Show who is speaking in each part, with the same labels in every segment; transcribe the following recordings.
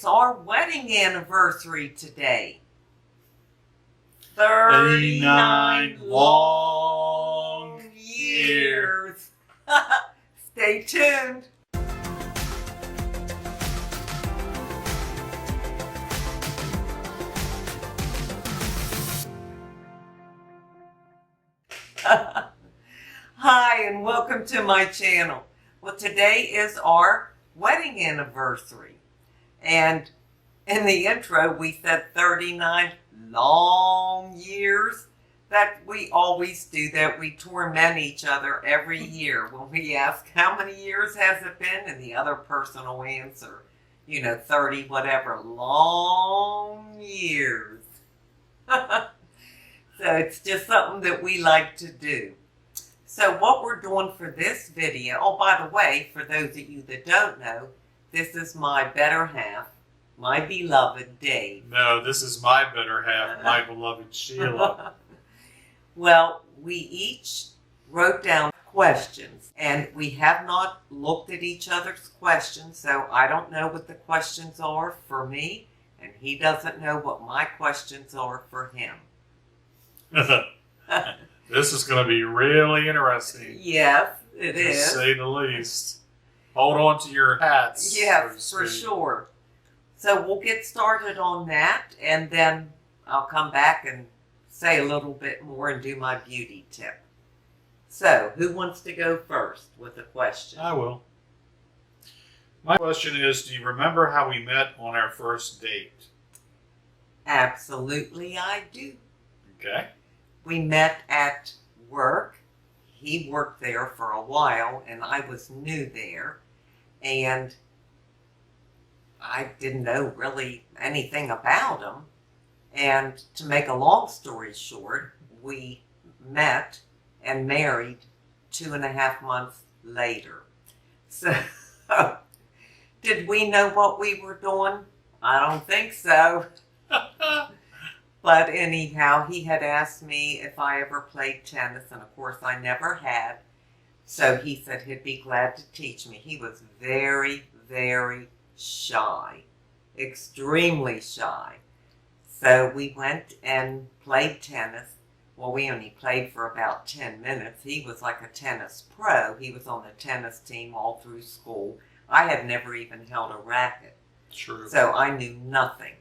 Speaker 1: our wedding anniversary today.
Speaker 2: 39 long years.
Speaker 1: Stay tuned. Hi, and welcome to my channel. Well, today is our wedding anniversary. And in the intro, we said 39 long years. That we always do that. We torment each other every year when we ask, how many years has it been? And the other person will answer, 30 whatever. Long years. So it's just something that we like to do. So what we're doing for this video, oh, by the way, for those of you that don't know, this is my better half, my beloved Dave.
Speaker 2: No, this is my better half, my beloved Sheila.
Speaker 1: Well, we each wrote down questions, and we have not looked at each other's questions, so I don't know what the questions are for me, and he doesn't know what my questions are for him.
Speaker 2: This is going to be really interesting.
Speaker 1: Yes, it is.
Speaker 2: To say the least. Hold on to your hats.
Speaker 1: Yes,
Speaker 2: so
Speaker 1: for sure. So we'll get started on that, and then I'll come back and say a little bit more and do my beauty tip. So, who wants to go first with a question?
Speaker 2: I will. My question is, do you remember how we met on our first date?
Speaker 1: Absolutely, I do.
Speaker 2: Okay.
Speaker 1: We met at work. He worked there for a while, and I was new there. And I didn't know really anything about him. And to make a long story short, we met and married 2.5 months later. So, did we know what we were doing? I don't think so. But anyhow, he had asked me if I ever played tennis, and of course I never had. So he said he'd be glad to teach me. He was very, very shy, extremely shy. So we went and played tennis. Well, we only played for about 10 minutes. He was like a tennis pro. He was on the tennis team all through school. I had never even held a racket.
Speaker 2: True.
Speaker 1: So I knew nothing.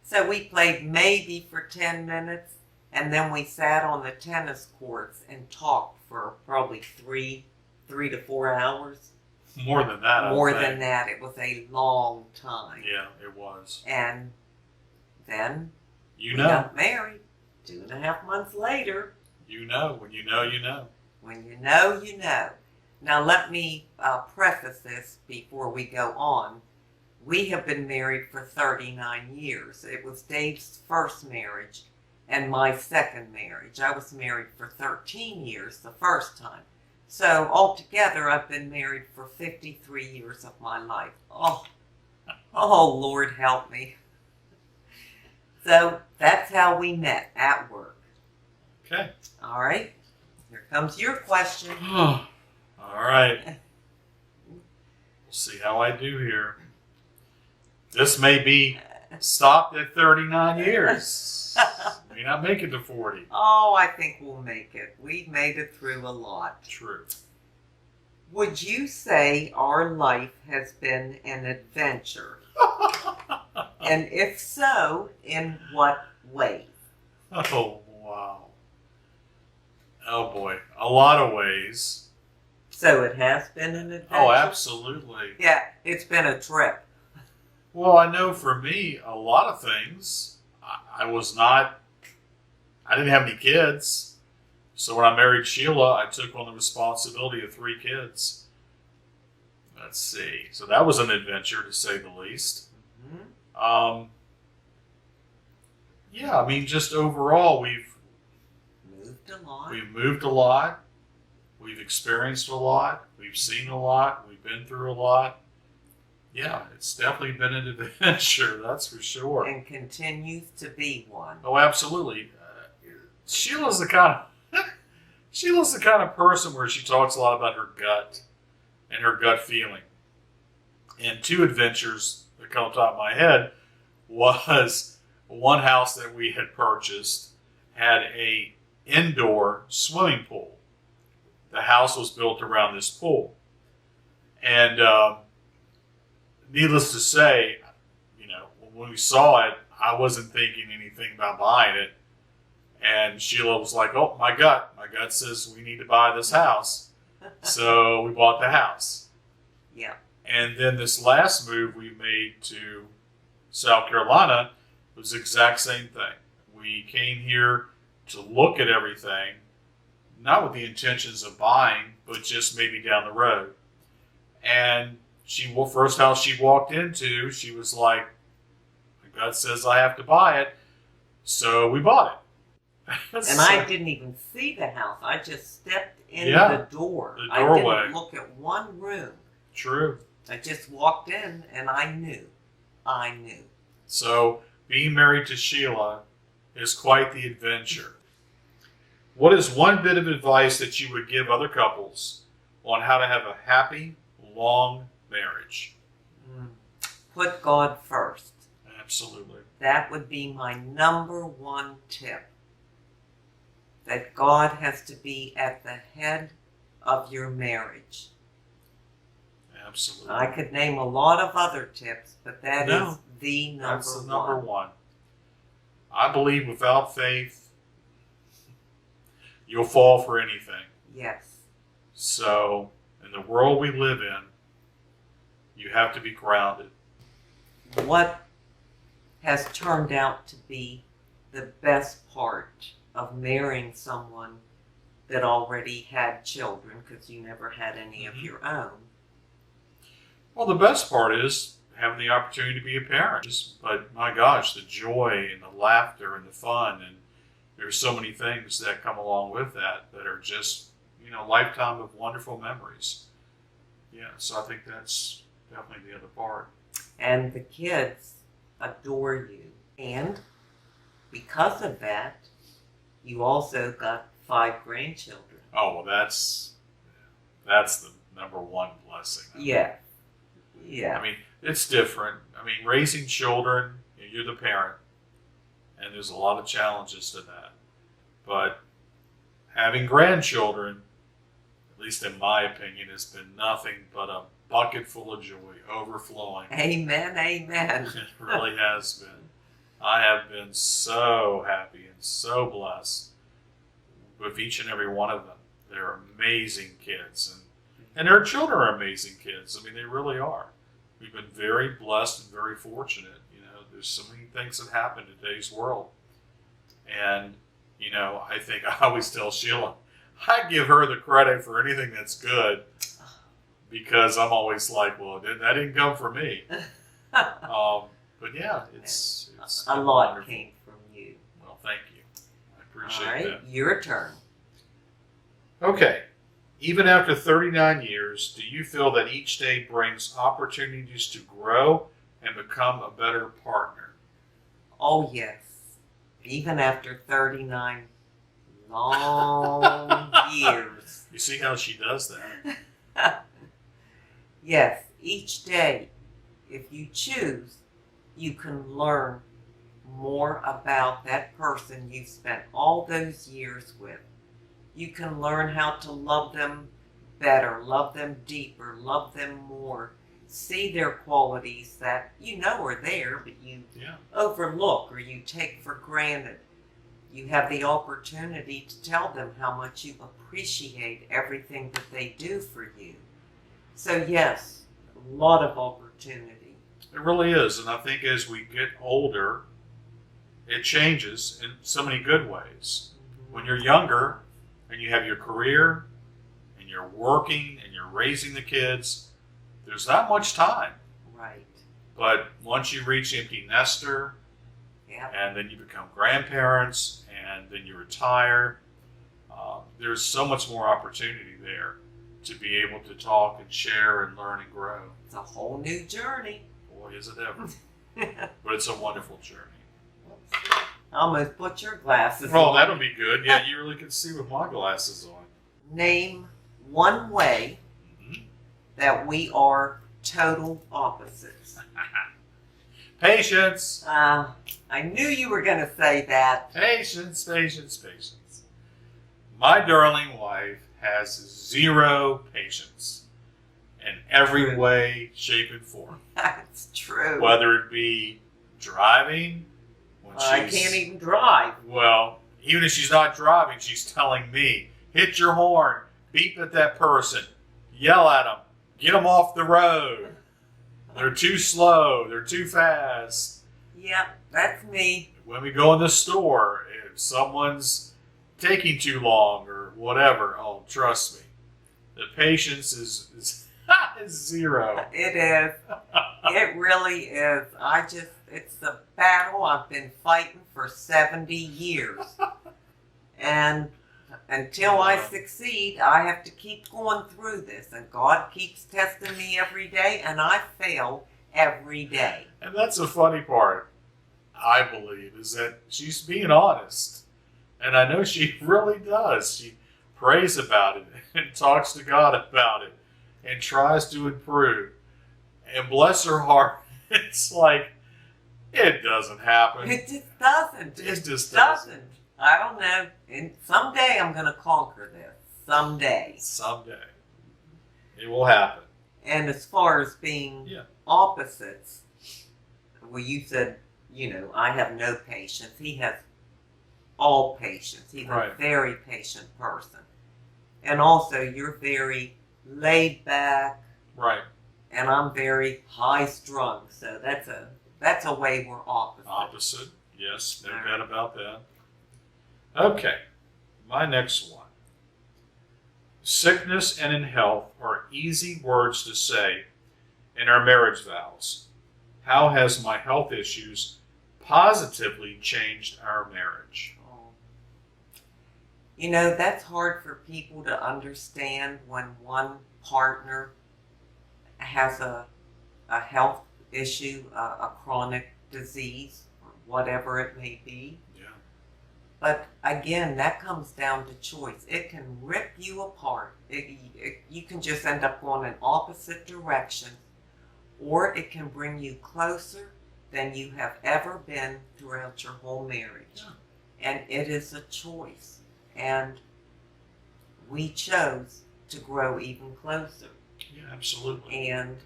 Speaker 1: So we played maybe for 10 minutes, and then we sat on the tennis courts and talked for probably 3 to 4 hours.
Speaker 2: More than that,
Speaker 1: More than that. It was a long time.
Speaker 2: Yeah, it was.
Speaker 1: And then
Speaker 2: we
Speaker 1: got married 2.5 months later.
Speaker 2: You know. When you know, you know.
Speaker 1: When you know, you know. Now let me preface this before we go on. We have been married for 39 years. It was Dave's first marriage and my second marriage. I was married for 13 years the first time. So altogether, I've been married for 53 years of my life. Oh, Lord help me. So that's how we met, at work.
Speaker 2: Okay.
Speaker 1: All right. Here comes your question.
Speaker 2: All right. We'll see how I do here. This may be stopped at 39 years. May not make it to 40.
Speaker 1: Oh, I think we'll make it. We've made it through a lot.
Speaker 2: True.
Speaker 1: Would you say our life has been an adventure? And if so, in what way?
Speaker 2: Oh, wow. Oh, boy. A lot of ways.
Speaker 1: So it has been an adventure?
Speaker 2: Oh, absolutely.
Speaker 1: Yeah, it's been a trip.
Speaker 2: Well, I know for me, a lot of things, I didn't have any kids. So when I married Sheila, I took on the responsibility of 3 kids. Let's see. So that was an adventure, to say the least.
Speaker 1: Mm-hmm.
Speaker 2: Yeah, I mean, just overall, we've moved a lot. We've experienced a lot. We've seen a lot. We've been through a lot. Yeah, it's definitely been an adventure, that's for sure.
Speaker 1: And continues to be one.
Speaker 2: Oh, absolutely. Sheila's the kind of person where she talks a lot about her gut and her gut feeling. And 2 adventures that come top of my head was one house that we had purchased had a indoor swimming pool. The house was built around this pool. And needless to say, when we saw it, I wasn't thinking anything about buying it. And Sheila was like, oh, my gut says we need to buy this house. So we bought the house.
Speaker 1: Yeah.
Speaker 2: And then this last move we made to South Carolina was the exact same thing. We came here to look at everything, not with the intentions of buying, but just maybe down the road. And first house she walked into, she was like, my gut says I have to buy it. So we bought it.
Speaker 1: And I didn't even see the house. I just stepped in the door.
Speaker 2: The doorway.
Speaker 1: I didn't look at one room.
Speaker 2: True.
Speaker 1: I just walked in and I knew.
Speaker 2: So being married to Sheila is quite the adventure. What is one bit of advice that you would give other couples on how to have a happy, long marriage?
Speaker 1: Put God first.
Speaker 2: Absolutely.
Speaker 1: That would be my number one tip. That God has to be at the head of your marriage.
Speaker 2: Absolutely.
Speaker 1: I could name a lot of other tips, but that is the number one.
Speaker 2: That's the number one. I believe without faith, you'll fall for anything.
Speaker 1: Yes.
Speaker 2: So, in the world we live in, you have to be grounded.
Speaker 1: What has turned out to be the best part of marrying someone that already had children, because you never had any of your own?
Speaker 2: Well, the best part is having the opportunity to be a parent. But my gosh, the joy and the laughter and the fun, and there's so many things that come along with that are just, lifetime of wonderful memories. Yeah, so I think that's definitely the other part.
Speaker 1: And the kids adore you. And because of that, you also got 5 grandchildren.
Speaker 2: Oh, well, that's the number one blessing.
Speaker 1: Yeah.
Speaker 2: I mean, it's different. I mean, raising children, you're the parent, and there's a lot of challenges to that. But having grandchildren, at least in my opinion, has been nothing but a bucket full of joy, overflowing.
Speaker 1: Amen, amen.
Speaker 2: It really has been. I have been so happy and so blessed with each and every one of them. They're amazing kids, and their children are amazing kids. I mean, they really are. We've been very blessed and very fortunate. There's so many things that happen in today's world. And, I think I always tell Sheila, I give her the credit for anything that's good, because I'm always like, well, that didn't come from me. But yeah, it's
Speaker 1: a lot
Speaker 2: wonderful.
Speaker 1: Came from you.
Speaker 2: Well, thank you. I appreciate
Speaker 1: that. All right, your turn.
Speaker 2: Okay. Even after 39 years, do you feel that each day brings opportunities to grow and become a better partner?
Speaker 1: Oh, yes. Even after 39 long years.
Speaker 2: You see how she does that?
Speaker 1: Yes. Each day, if you choose, you can learn more about that person you spent all those years with. You can learn how to love them better, love them deeper, love them more. See their qualities that are there, but you overlook or you take for granted. You have the opportunity to tell them how much you appreciate everything that they do for you. So yes, a lot of opportunity.
Speaker 2: It really is. And I think as we get older, it changes in so many good ways. When you're younger, and you have your career, and you're working, and you're raising the kids, there's not much time.
Speaker 1: Right.
Speaker 2: But once you reach empty nester, and then you become grandparents, and then you retire, there's so much more opportunity there to be able to talk and share and learn and grow.
Speaker 1: It's a whole new journey.
Speaker 2: Boy, is it ever. But it's a wonderful journey.
Speaker 1: I almost put your glasses on.
Speaker 2: Oh, that'll be good. Yeah, you really can see with my glasses on.
Speaker 1: Name one way that we are total opposites.
Speaker 2: Patience.
Speaker 1: I knew you were going to say that.
Speaker 2: Patience, patience, patience. My darling wife has zero patience in every way, shape, and form.
Speaker 1: That's true.
Speaker 2: Whether it be driving, when
Speaker 1: I can't even drive.
Speaker 2: Well, even if she's not driving, she's telling me, hit your horn, beep at that person, yell at them, get them off the road. They're too slow, they're too fast.
Speaker 1: Yep, that's me.
Speaker 2: When we go in the store, if someone's taking too long or whatever, oh, trust me, the patience is zero.
Speaker 1: It is. It really is. It's the battle I've been fighting for 70 years. And until I succeed, I have to keep going through this. And God keeps testing me every day, and I fail every day.
Speaker 2: And that's the funny part, I believe, is that she's being honest. And I know she really does. She prays about it and talks to God about it and tries to improve. And bless her heart, it's like, it doesn't happen.
Speaker 1: It just doesn't.
Speaker 2: It just doesn't.
Speaker 1: I don't know. And someday I'm going to conquer this. Someday.
Speaker 2: Someday. It will happen.
Speaker 1: And as far as being opposites, well, you said, I have no patience. He has all patience. He's a very patient person. And also, you're very laid back.
Speaker 2: Right.
Speaker 1: And I'm very high strung. So that's a way we're opposite.
Speaker 2: Opposite. Yes, no doubt about that. Okay, my next one. Sickness and in health are easy words to say in our marriage vows. How has my health issues positively changed our marriage?
Speaker 1: That's hard for people to understand when one partner has a health issue, a chronic disease, or whatever it may be. But again, that comes down to choice. It can rip you apart. You can just end up going in opposite directions, or it can bring you closer than you have ever been throughout your whole marriage. And it is a choice. And we chose to grow even closer.
Speaker 2: Yeah, absolutely.
Speaker 1: And,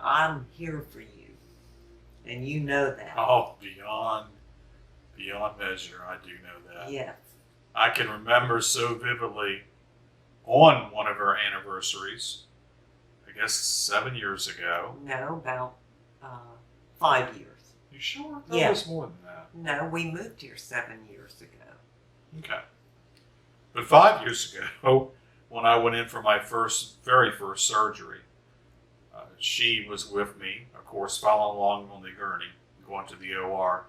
Speaker 1: I'm here for you. And you know that.
Speaker 2: Oh, beyond measure, I do know that.
Speaker 1: Yes.
Speaker 2: I can remember so vividly on one of our anniversaries, I guess 7 years ago.
Speaker 1: No, about 5 years.
Speaker 2: You sure? That was more than that.
Speaker 1: No, we moved here 7 years ago.
Speaker 2: Okay. But 5 years ago, when I went in for my very first surgery, she was with me, of course, following along on the gurney, going to the OR,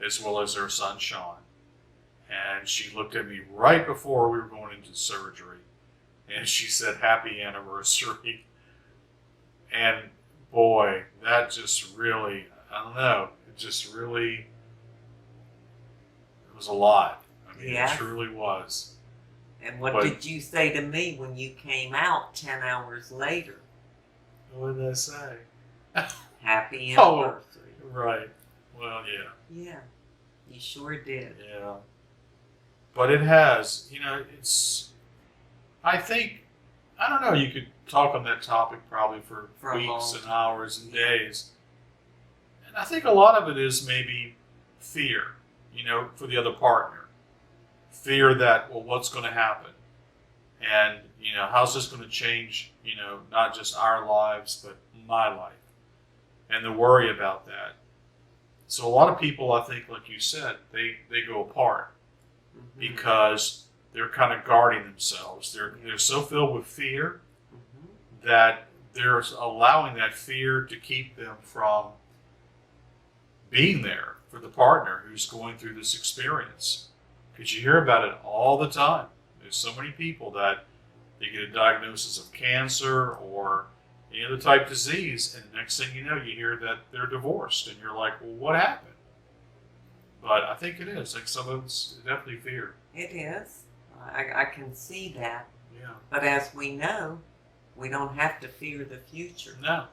Speaker 2: as well as her son, Sean. And she looked at me right before we were going into surgery, and she said, "Happy anniversary." And boy, that just really, I don't know, it was a lot. I mean, It truly was.
Speaker 1: And what did you say to me when you came out 10 hours later?
Speaker 2: What did I say?
Speaker 1: Happy anniversary.
Speaker 2: Oh, right. Well, yeah.
Speaker 1: Yeah, you sure did.
Speaker 2: Yeah. But it has, I think, I don't know, you could talk on that topic probably for weeks and hours and days. And I think a lot of it is maybe fear, for the other partner. Fear that, well, what's going to happen? And, how's this going to change, not just our lives, but my life? And the worry about that. So a lot of people, I think, like you said, they go apart because they're kind of guarding themselves. They're so filled with fear that they're allowing that fear to keep them from being there for the partner who's going through this experience. Because you hear about it all the time. There's so many people that they get a diagnosis of cancer or any other type disease, and the next thing you know, you hear that they're divorced, and you're like, well, what happened? But I think it is. Like, some of it's definitely fear.
Speaker 1: It is. I can see that.
Speaker 2: Yeah.
Speaker 1: But as we know, we don't have to fear the future.
Speaker 2: No.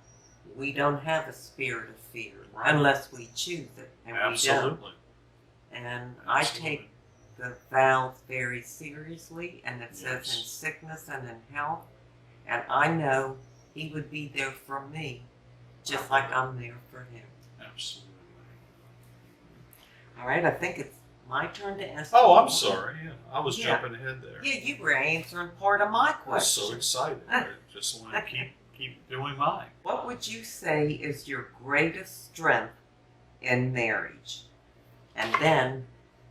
Speaker 1: We don't have a spirit of fear
Speaker 2: Right.
Speaker 1: unless we choose it, and
Speaker 2: Absolutely.
Speaker 1: we don't. And I
Speaker 2: Absolutely.
Speaker 1: take the vows very seriously, and it says
Speaker 2: Yes.
Speaker 1: in sickness and in health, and I know He would be there for me, just like I'm there for Him.
Speaker 2: Absolutely.
Speaker 1: All right, I think it's my turn to ask.
Speaker 2: Oh,
Speaker 1: you
Speaker 2: I'm
Speaker 1: one.
Speaker 2: sorry. Yeah, I was
Speaker 1: Yeah.
Speaker 2: jumping ahead there.
Speaker 1: Yeah, you were answering part of my
Speaker 2: I was so
Speaker 1: question.
Speaker 2: excited. I just want to keep doing mine.
Speaker 1: What would you say is your greatest strength in marriage? And then,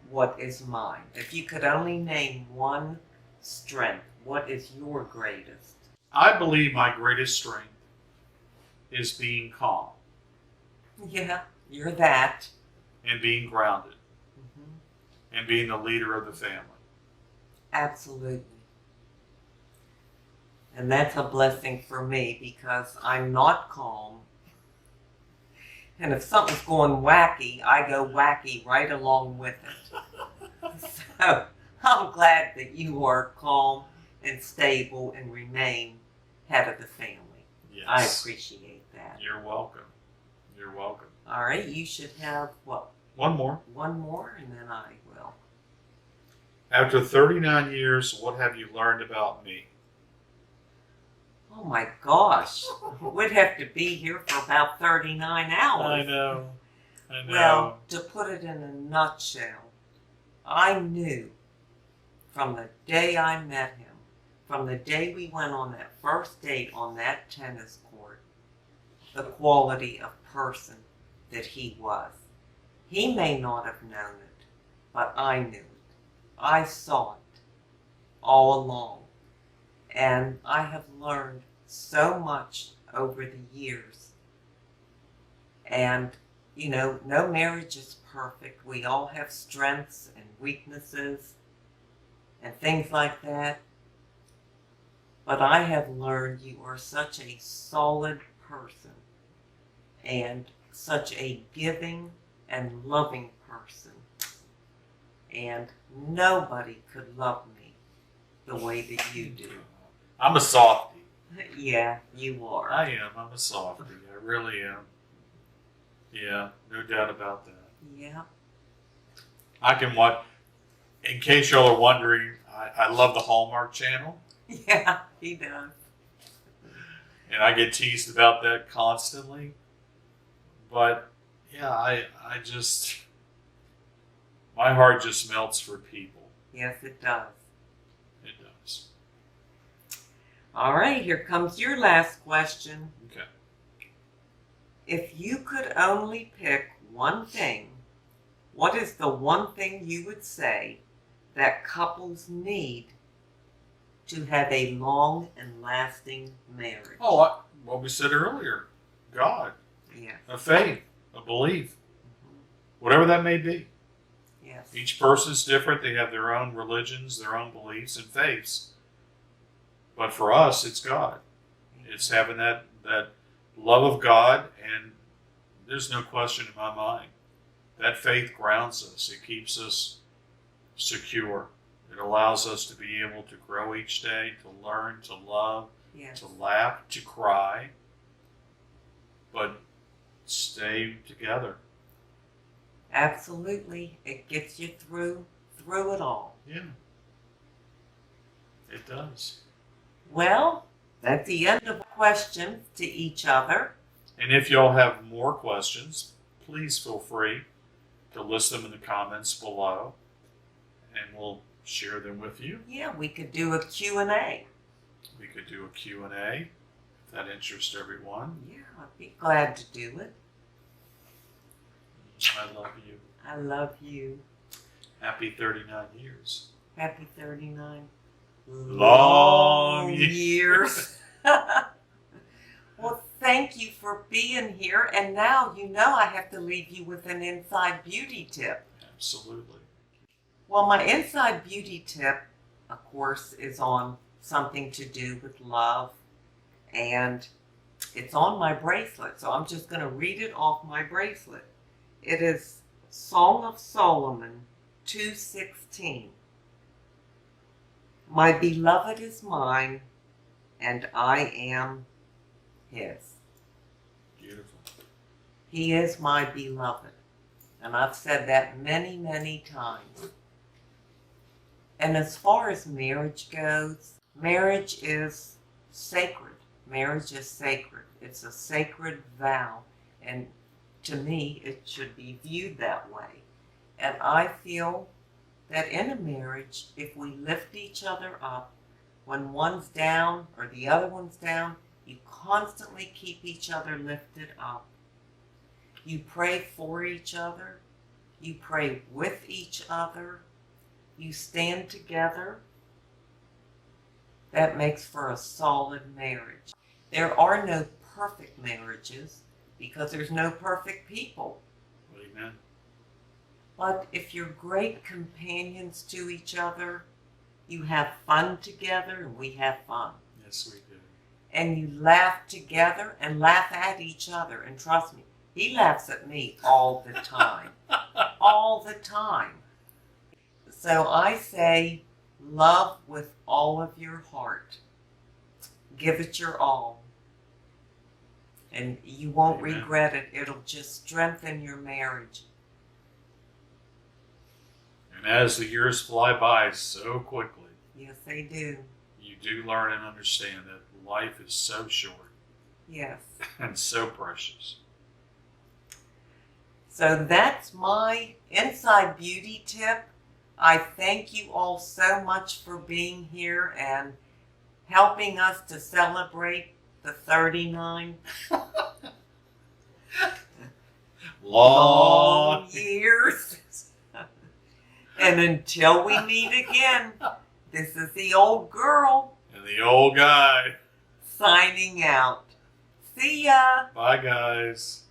Speaker 1: what is mine? If you could only name one strength, what is your greatest?
Speaker 2: I believe my greatest strength is being calm
Speaker 1: Yeah, you're that.
Speaker 2: and being grounded
Speaker 1: Mhm.
Speaker 2: and being the leader of the family.
Speaker 1: Absolutely. And that's a blessing for me because I'm not calm. And if something's going wacky, I go wacky right along with it. So I'm glad that you are calm and stable and remain head of the family.
Speaker 2: Yes.
Speaker 1: I appreciate that.
Speaker 2: You're welcome. You're welcome.
Speaker 1: All right, you should have, what,
Speaker 2: One more.
Speaker 1: one more, and then I will.
Speaker 2: After 39 years, what have you learned about me?
Speaker 1: Oh my gosh, we'd have to be here for about 39 hours.
Speaker 2: I know.
Speaker 1: Well, to put it in a nutshell, I knew from the day I met him, from the day we went on that first date on that tennis court, the quality of person that he was. He may not have known it, but I knew it. I saw it all along. And I have learned so much over the years. And, you know, no marriage is perfect. We all have strengths and weaknesses and things like that. But I have learned you are such a solid person and such a giving and loving person. And nobody could love me the way that you do.
Speaker 2: I'm a softie.
Speaker 1: Yeah, you are.
Speaker 2: I am. I'm a softie. I really am. Yeah, no doubt about that.
Speaker 1: Yeah.
Speaker 2: I can watch. In case y'all are wondering, I love the Hallmark Channel,
Speaker 1: Yeah, he does.
Speaker 2: and I get teased about that constantly. But yeah, I just, my heart just melts for people.
Speaker 1: Yes, it does.
Speaker 2: It does.
Speaker 1: All right, here comes your last question.
Speaker 2: Okay.
Speaker 1: If you could only pick one thing, what is the one thing you would say that couples need to have a long and lasting marriage?
Speaker 2: Oh, what we said earlier, God,
Speaker 1: Yes.
Speaker 2: a faith, a belief, whatever that may be.
Speaker 1: Yes.
Speaker 2: Each person's different. They have their own religions, their own beliefs and faiths. But for us, it's God. It's having that love of God, and there's no question in my mind. That faith grounds us. It keeps us secure. It allows us to be able to grow each day, to learn, to love,
Speaker 1: Yes.
Speaker 2: to laugh, to cry, but stay together.
Speaker 1: Absolutely. It gets you through it all.
Speaker 2: Yeah, it does.
Speaker 1: Well, that's the end of questions to each other.
Speaker 2: And if y'all have more questions, please feel free to list them in the comments below, and we'll share them with you.
Speaker 1: Yeah, we could do a Q&A.
Speaker 2: We could do a Q&A if that interests everyone.
Speaker 1: Yeah, I'd be glad to do it.
Speaker 2: I love you.
Speaker 1: I love you.
Speaker 2: Happy 39 years.
Speaker 1: Happy 39
Speaker 2: Long
Speaker 1: years. Well, thank you for being here. And now you know I have to leave you with an inside beauty tip.
Speaker 2: Absolutely.
Speaker 1: Well, my inside beauty tip, of course, is on something to do with love. And it's on my bracelet. So I'm just going to read it off my bracelet. It is Song of Solomon 2:16. My beloved is mine, and I am his. He is my beloved. And I've said that many, many times. And as far as marriage goes, marriage is sacred. Marriage is sacred. It's a sacred vow. And to me, it should be viewed that way. And I feel that in a marriage, if we lift each other up, when one's down or the other one's down, you constantly keep each other lifted up. You pray for each other. You pray with each other. You stand together. That makes for a solid marriage. There are no perfect marriages because there's no perfect people.
Speaker 2: Amen.
Speaker 1: But if you're great companions to each other, you have fun together and we have fun.
Speaker 2: Yes, we do.
Speaker 1: And you laugh together and laugh at each other. And trust me, he laughs at me all the time. All the time. So I say, love with all of your heart. Give it your all. And you won't
Speaker 2: Amen.
Speaker 1: regret it. It'll just strengthen your marriage.
Speaker 2: And as the years fly by so quickly,
Speaker 1: Yes, they do.
Speaker 2: you do learn and understand that life is so short
Speaker 1: Yes.
Speaker 2: and so precious.
Speaker 1: So that's my Inside Beauty tip. I thank you all so much for being here and helping us to celebrate the 39 long years. And until we meet again, this is the old girl
Speaker 2: And the old guy.
Speaker 1: signing out. See ya.
Speaker 2: Bye, guys.